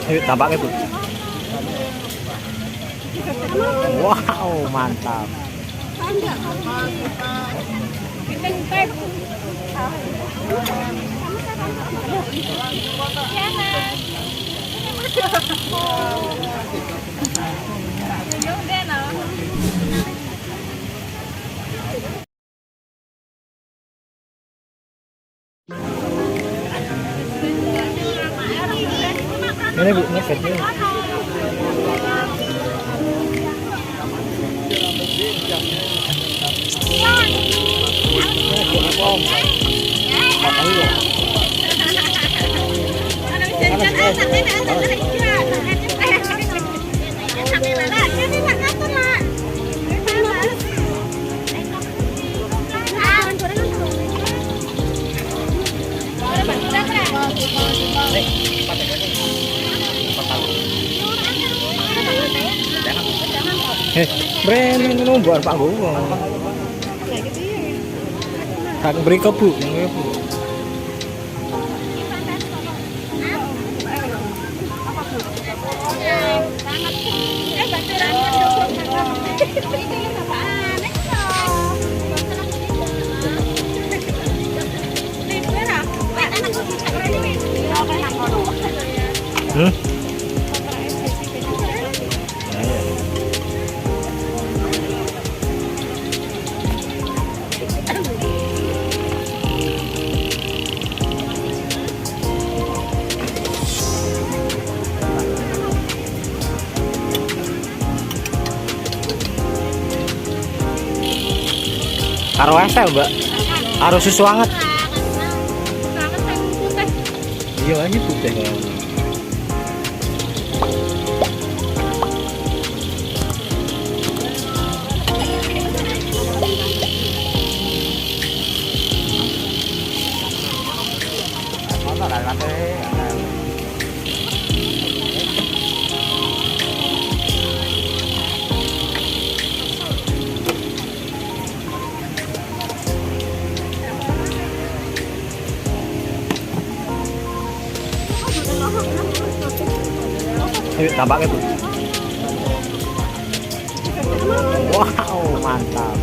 Ayo tampaknya Bu. Wow, mantap. Ini Bu, ini setnya. Brand ini buat Pak Gowong. Kak beri ke Bu, yang Bu. Karo esel Mbak, harus susu hangat. Iya aja putih kalau. Ayo tampaknya Bu. Wow, mantap.